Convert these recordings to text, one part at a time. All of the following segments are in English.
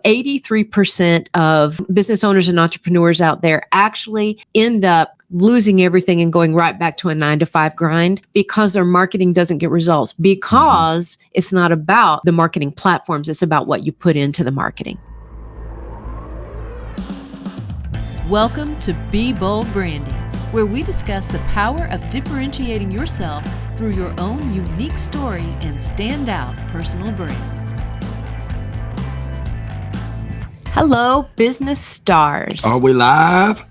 83% of business owners and entrepreneurs out there actually end up losing everything and going right back to a 9-to-5 grind because their marketing doesn't get results, because it's not about the marketing platforms. It's about what you put into the marketing. Welcome to Be Bold Branding, where we discuss the power of differentiating yourself through your own unique story and standout personal brand. Hello, business stars. Are we live?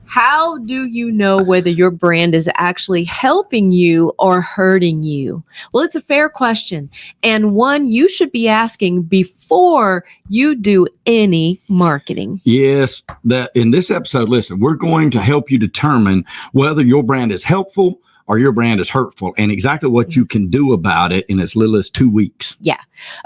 How do you know whether your brand is actually helping you or hurting you? Well, it's a fair question, and one you should be asking before you do any marketing. Yes. In this episode, listen, we're going to help you determine whether your brand is helpful or your brand is hurtful, and exactly what you can do about it in as little as 2 weeks. Yeah.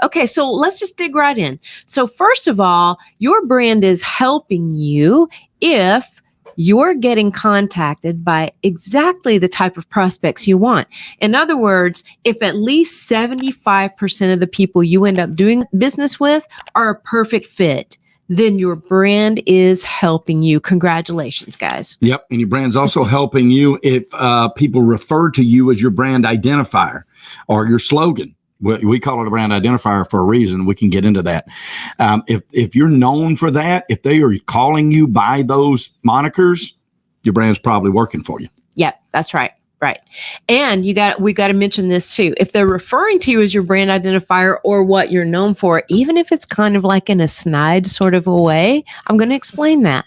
Okay, so let's just dig right in. So first of all, your brand is helping you if you're getting contacted by exactly the type of prospects you want. In other words, if at least 75% of the people you end up doing business with are a perfect fit, then your brand is helping you. Congratulations, guys. Yep. And your brand's also helping you if people refer to you as your brand identifier or your slogan. We call it a brand identifier for a reason. We can get into that. If you're known for that, if they are calling you by those monikers, your brand's probably working for you. Yep, that's right. Right. And we got to mention this too. If they're referring to you as your brand identifier or what you're known for, even if it's kind of like in a snide sort of a way, I'm going to explain that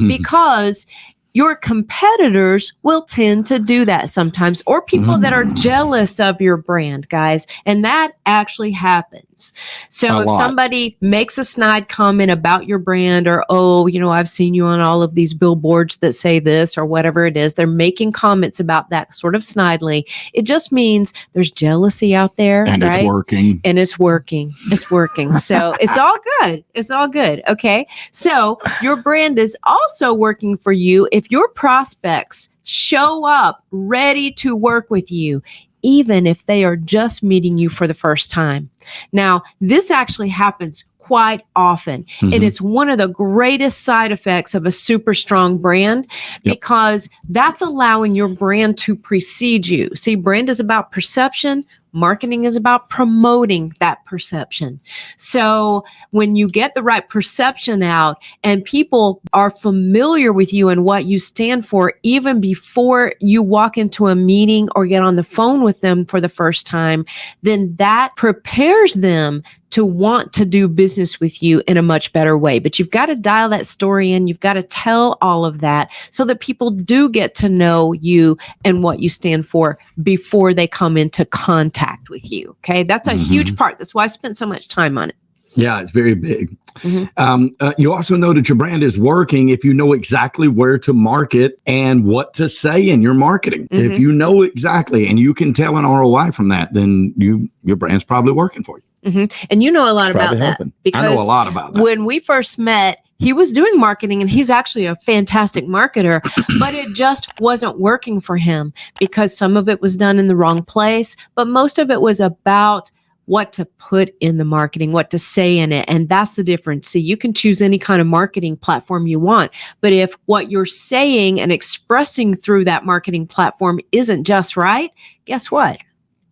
because your competitors will tend to do that sometimes, or people that are jealous of your brand, guys. And that actually happens. So if somebody makes a snide comment about your brand, or, oh, I've seen you on all of these billboards that say this, or whatever it is, they're making comments about that sort of snidely. It just means there's jealousy out there. And right? It's working. And it's working. It's working. So it's all good. It's all good. Okay. So your brand is also working for you if your prospects show up ready to work with you, even if they are just meeting you for the first time. Now, this actually happens quite often. And it's one of the greatest side effects of a super strong brand, because that's allowing your brand to precede you. See, brand is about perception. Marketing is about promoting that perception. So when you get the right perception out and people are familiar with you and what you stand for, even before you walk into a meeting or get on the phone with them for the first time, then that prepares them to want to do business with you in a much better way. But you've got to dial that story in. You've got to tell all of that so that people do get to know you and what you stand for before they come into contact with you. Okay. That's a huge part. That's why I spent so much time on it. Yeah, it's very big. You also know that your brand is working if you know exactly where to market and what to say in your marketing. If you know exactly and you can tell an ROI from that, then your brand's probably working for you. And you know a lot about that. Because I know a lot about that. When we first met, he was doing marketing, and he's actually a fantastic marketer, but it just wasn't working for him because some of it was done in the wrong place, but most of it was about what to put in the marketing, what to say in it. And that's the difference. See, you can choose any kind of marketing platform you want, but if what you're saying and expressing through that marketing platform isn't just right, guess what?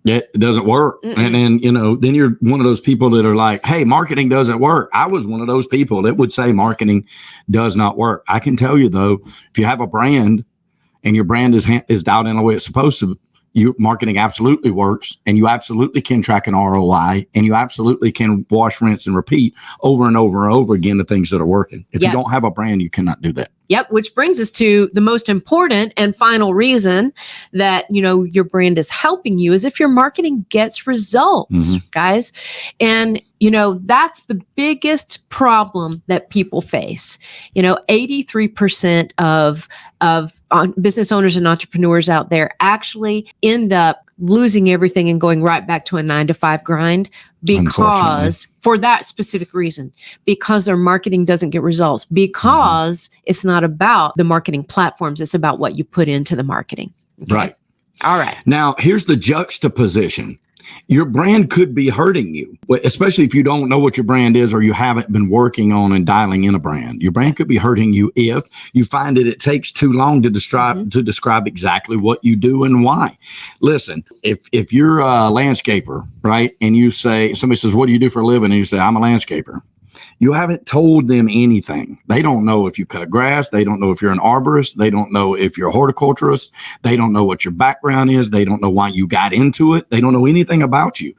It doesn't work. And then, then you're one of those people that are like, hey, marketing doesn't work. I was one of those people that would say marketing does not work. I can tell you, though, if you have a brand and your brand is dialed in the way it's supposed to, marketing absolutely works, and you absolutely can track an ROI, and you absolutely can wash, rinse, and repeat over and over and over again the things that are working. If you don't have a brand, you cannot do that. Yep. Which brings us to the most important and final reason that, your brand is helping you is if your marketing gets results, guys. And, that's the biggest problem that people face. 83% of business owners and entrepreneurs out there actually end up losing everything and going right back to a 9-to-5 grind because for that specific reason, because their marketing doesn't get results, because it's not about the marketing platforms. It's about what you put into the marketing. Okay? Right. All right. Now, here's the juxtaposition. Your brand could be hurting you, especially if you don't know what your brand is or you haven't been working on and dialing in a brand. Your brand could be hurting you if you find that it takes too long to describe exactly what you do and why. Listen, if you're a landscaper, right, and you say, somebody says, what do you do for a living? And you say, I'm a landscaper. You haven't told them anything. They don't know if you cut grass. They don't know if you're an arborist. They don't know if you're a horticulturist. They don't know what your background is. They don't know why you got into it. They don't know anything about you.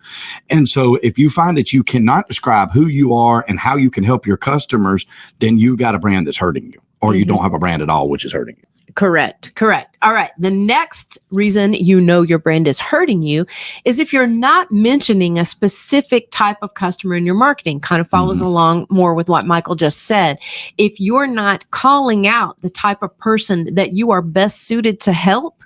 And so if you find that you cannot describe who you are and how you can help your customers, then you got a brand that's hurting you, or you don't have a brand at all, which is hurting you. Correct. All right. The next reason you know your brand is hurting you is if you're not mentioning a specific type of customer in your marketing. Kind of follows along more with what Michael just said. If you're not calling out the type of person that you are best suited to help,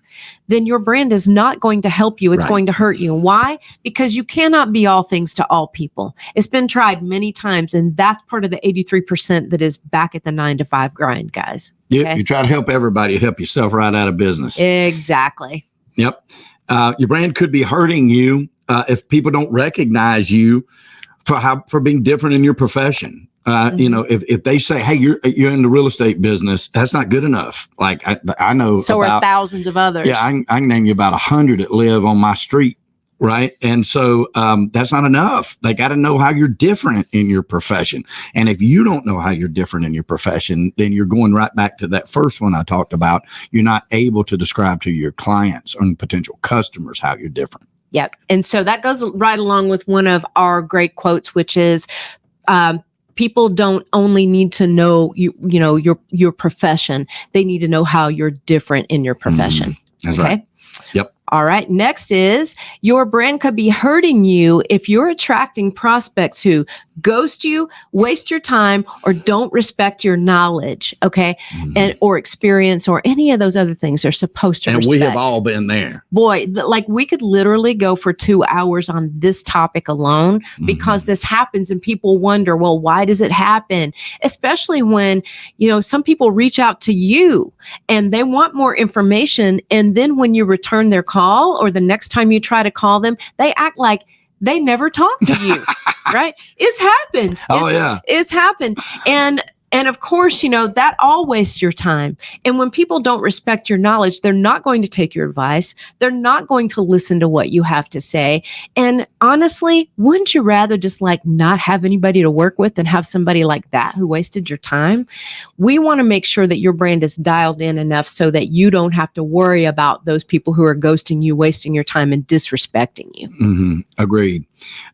then your brand is not going to help you. It's going to hurt you. Why? Because you cannot be all things to all people. It's been tried many times, and that's part of the 83% that is back at the 9-to-5 grind, guys. Okay? You try to help everybody, help yourself right out of business. Exactly. Yep. Your brand could be hurting you if people don't recognize you for being different in your profession. You know, if they say, hey, you're in the real estate business, that's not good enough. Like I know. So are thousands of others. Yeah, I can name you about 100 that live on my street. Right. And so that's not enough. They got to know how you're different in your profession. And if you don't know how you're different in your profession, then you're going right back to that first one I talked about. You're not able to describe to your clients and potential customers how you're different. Yep. And so that goes right along with one of our great quotes, which is, people don't only need to know your profession. They need to know how you're different in your profession. That's right. Yep. All right. Next is your brand could be hurting you if you're attracting prospects who ghost you, waste your time, or don't respect your knowledge. Okay. And or experience or any of those other things they're supposed to respect. And we have all been there. Boy, like we could literally go for 2 hours on this topic alone because this happens and people wonder, well, why does it happen? Especially when, some people reach out to you and they want more information. And then when you return their call or the next time you try to call them, they act like they never talked to you, right? It's happened. It's happened. And of course, that all wastes your time. And when people don't respect your knowledge, they're not going to take your advice. They're not going to listen to what you have to say. And honestly, wouldn't you rather just not have anybody to work with than have somebody like that who wasted your time? We want to make sure that your brand is dialed in enough so that you don't have to worry about those people who are ghosting you, wasting your time, and disrespecting you. Agreed.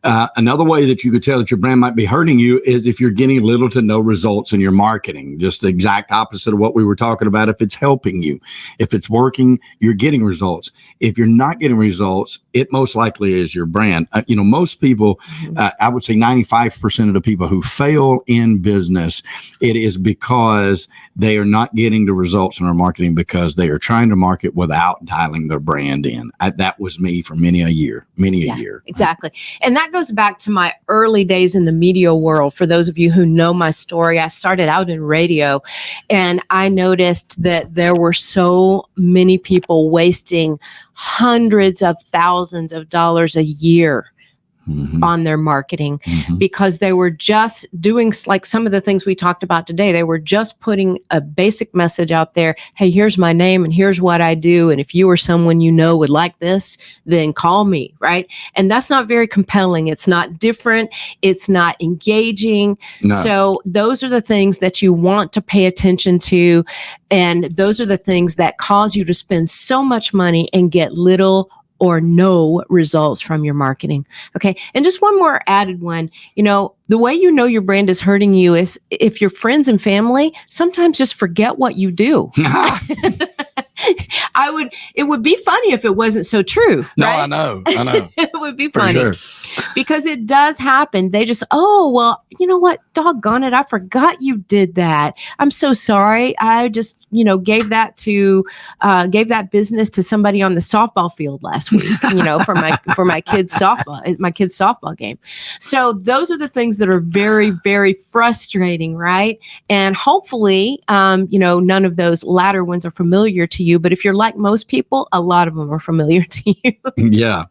Another way that you could tell that your brand might be hurting you is if you're getting little to no results in your marketing. Just the exact opposite of what we were talking about. If it's helping you, if it's working, you're getting results. If you're not getting results, it most likely is your brand. Most people, I would say 95% of the people who fail in business, it is because they are not getting the results in their marketing because they are trying to market without dialing their brand in. That was me for many a year. Exactly. And that goes back to my early days in the media world. For those of you who know my story, I started out in radio and I noticed that there were so many people wasting hundreds of thousands of dollars a year on their marketing because they were just doing like some of the things we talked about today. They were just putting a basic message out there. Hey, here's my name and here's what I do. And if you or someone would like this, then call me, right? And that's not very compelling. It's not different. It's not engaging. No. So those are the things that you want to pay attention to. And those are the things that cause you to spend so much money and get little or no results from your marketing. Okay. And just one more added one, the way your brand is hurting you is if your friends and family sometimes just forget what you do. It would be funny if it wasn't so true. No, right? I know. It would be funny because it does happen. They just, oh, well, you know what? Doggone it. I forgot you did that. I'm so sorry. I just, gave that business to somebody on the softball field last week, for my kids' softball game. So those are the things that are very, very frustrating, right? And hopefully, none of those latter ones are familiar to you. But if you're like most people, a lot of them are familiar to you. Yeah.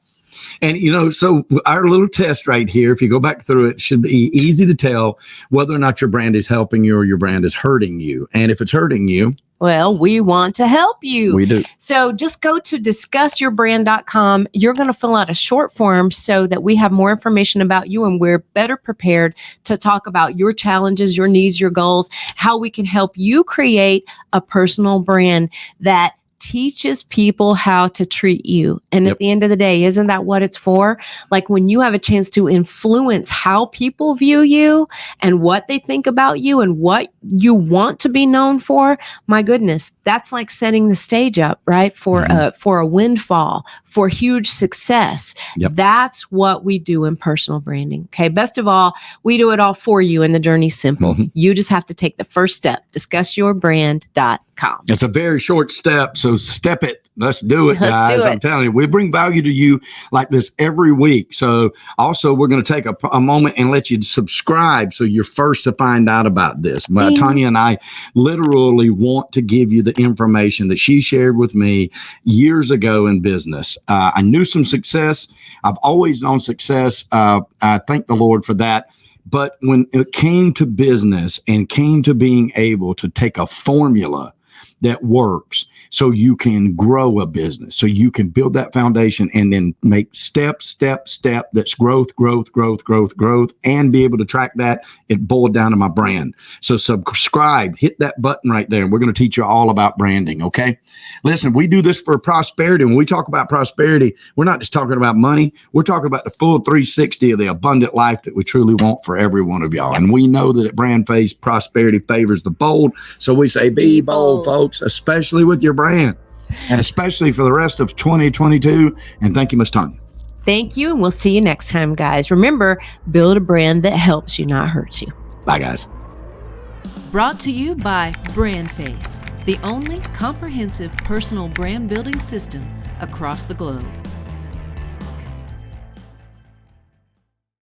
And, so our little test right here, if you go back through it, should be easy to tell whether or not your brand is helping you or your brand is hurting you. And if it's hurting you, well, we want to help you. We do. So just go to discussyourbrand.com. You're going to fill out a short form so that we have more information about you and we're better prepared to talk about your challenges, your needs, your goals, how we can help you create a personal brand that teaches people how to treat you. And at the end of the day, isn't that what it's for? Like when you have a chance to influence how people view you and what they think about you and what you want to be known for, my goodness, that's like setting the stage up, right? For a windfall, for huge success. Yep. That's what we do in personal branding. Okay. Best of all, we do it all for you and the journey's simple. You just have to take the first step. Discussyourbrand.com. It's a very short step, so step it. Let's do it, Let's guys. do it. I'm telling you, we bring value to you like this every week. So also, we're going to take a moment and let you subscribe so you're first to find out about this. But Tonya and I literally want to give you the information that she shared with me years ago in business. I knew some success. I've always known success. I thank the Lord for that. But when it came to business and came to being able to take a formula that works so you can grow a business, so you can build that foundation and then make step that's growth, and be able to track that, it boiled down to my brand. So subscribe, hit that button right there, and we're going to teach you all about branding, okay? Listen, we do this for prosperity. When we talk about prosperity, we're not just talking about money. We're talking about the full 360 of the abundant life that we truly want for every one of y'all. And we know that at BrandFace, prosperity favors the bold. So we say, be bold, folks, especially with your brand and especially for the rest of 2022. And thank you, Ms. Tonya. Thank you. And we'll see you next time, guys. Remember, build a brand that helps you, not hurts you. Bye, guys. Brought to you by BrandFace, the only comprehensive personal brand building system across the globe.